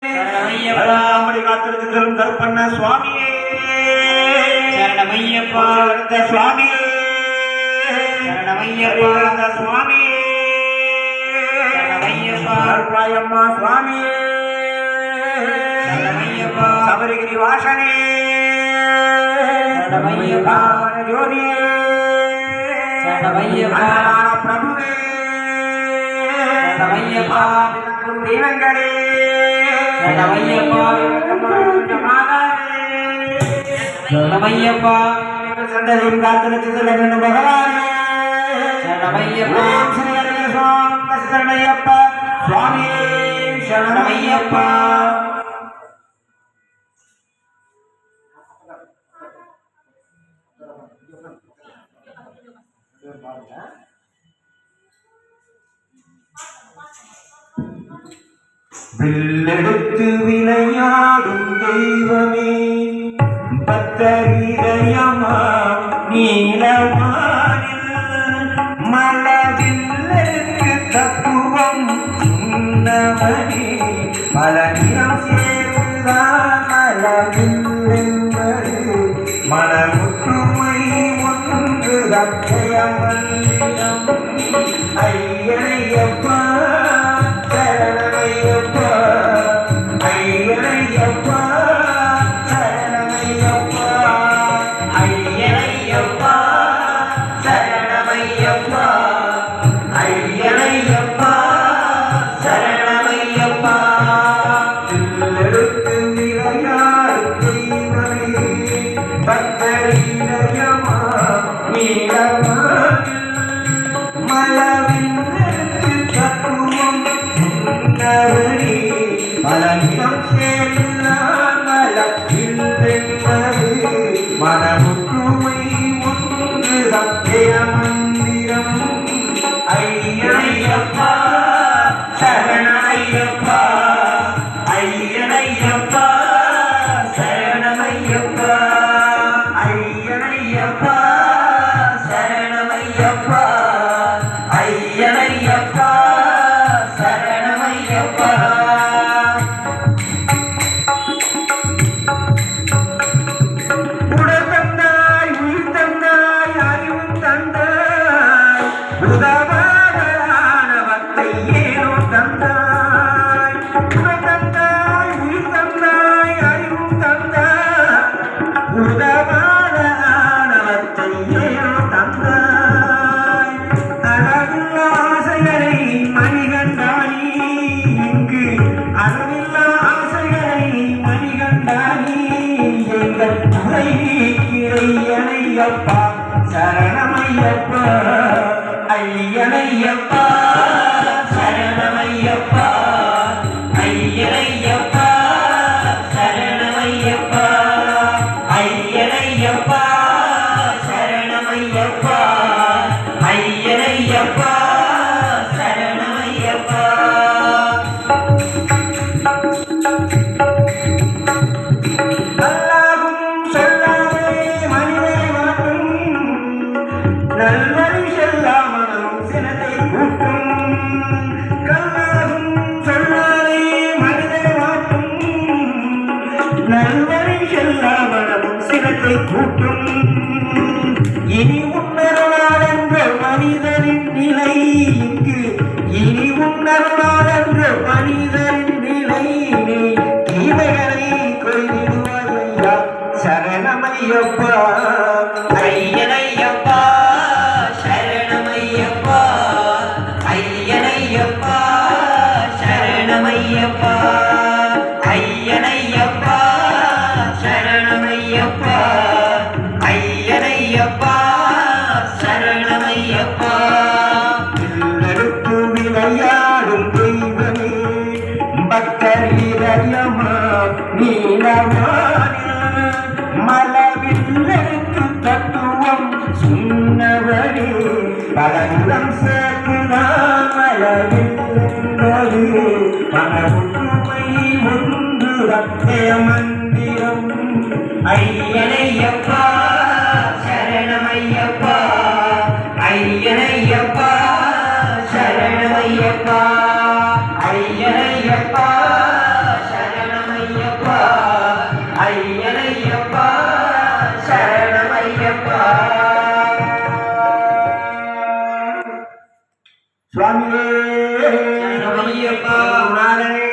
அம்மாடி காத்திருக்கும் கருப்பண்ண சுவாமியே சரணமையப்பா சுவாமியே சரணமையப்பா சுவாமியே சரணமையப்பா அம்மா சுவாமியே சரணமையப்பா சபரிகிரி வாசனே சரணமையப்பா ஜோதியே சரணமையப்பா பிரபுவே சரணமையப்பா தெய்வங்களே சரணமையப்பா சரணமையப்பா சந்ததியும் காத்திருக்கிறது வேண்டும் பகவானே சரணமையப்பா சரணமையப்பா சுவாமியே சரணமையப்பா வில்லெடுத்து விளையாடும் தெய்வமே பக்தரிதயமா நீலவானில் மலவில்லெடுத்து தத்துவம் உன்னவனே மலநிலம் சேர்ந்தான் மலவில்லென்பது மனமுற்றுமை ஒன்று தத்தையமல்லிடம் ஐயனையப்பா சரணமையப்பா ஐயனையப்பா சரணமையப்பா ஐயனையப்பா சரணமையப்பா ஐயனையப்பா சரணமையப்பா தில்லெடுத்து விளையாடும் தெய்வமே பக்தரிதயமா நீலவானில் மலவில்லெடுத்து தத்துவம் உன்னவனே மலநிலம் சேர்ந்தான் மலவில்லென்பது மனமுற்றுமை ஒன்று சத்திய மந்திரம் ஐயனையப்பா சரணமையப்பா ஐயனையப்பா சரணமையப்பா ஐயனையப்பா சரணமையப்பா ஐயனையப்பா சரணமையப்பா உடல் தந்தாய் உயிர் தந்தாய் அறிவும் தந்தாய் உதவாதவத்தை ஏனோ தந்தாய் உடல் தந்தாய் உயிர் தந்தாய் அறிவும் தந்தாய் உதவாதவத்தை ஏனோ தந்தாய் அழகுள்ள ஆசைகளை மணிகண்டானி இங்கு அழகுள்ள ஆசைகளை மணிகண்டானி எங்கள் குறை நீக்கிறையனையப்பா சரணமையப்பா ஐயனையப்பா சரணமையப்பா ஐயனையப்பா சரணமையப்பா ஐயனையப்பா சரணமையப்பா ஐயனையப்பா சரணமையப்பா அல்லாஹ்வும் சொல்லாதே மனிதரை மாற்றும் நல்வழி செல்லாமலும் சினத்தை கூட்டும் கல்லாகும் சொல்லாதே மனிதரை மாற்றும் நல்வழி செல்லாமலும் சினத்தை கூட்டும் இனி உன்னருளால் என்ற மனிதரின் நிலை இங்கு இனி உன்னருளால் என்ற மனிதரின் நிலை நீ தீமைகளை கொய்திடுவாயா சரணமையப்பா ஐயனையப்பா சரணமையப்பா ஐயனையப்பா சரணமையப்பா ஐயனையப்பா சரணமையப்பா ஐயனையப்பா சரணமையப்பா வில்லெடுத்து விளையாடும் தெய்வமே பக்தரிதயமா நீலவானில் மலவில்லெடுத்து தத்துவம் சொன்னவரே பலனிடம் சேர்த்துதான் மலவில்லென்பது மனமுற்றுமை ஒன்று சத்திய மந்திரம் ஐயனையப்பா சரணமையப்பா ஐயனையப்பா சரணமையப்பா ஐயனையப்பா சரண சுவாமியே சரணமையப்பா. குருநாதனே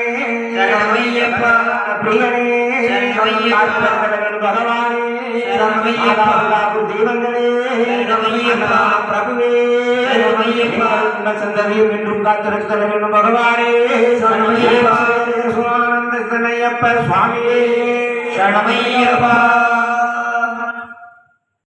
சரணமையப்பா. பிரியனே சரணமையப்பா. பகவானே சரணமையப்பா. தெய்வங்களே சரணமையப்பா. பிரபுவே சரணமையப்பா. சந்ததியும் என்றும் காத்திருக்க வேண்டும் பகவானே சரணமையப்பா. சுவானந்த சுவாமியே சரணமையப்பா.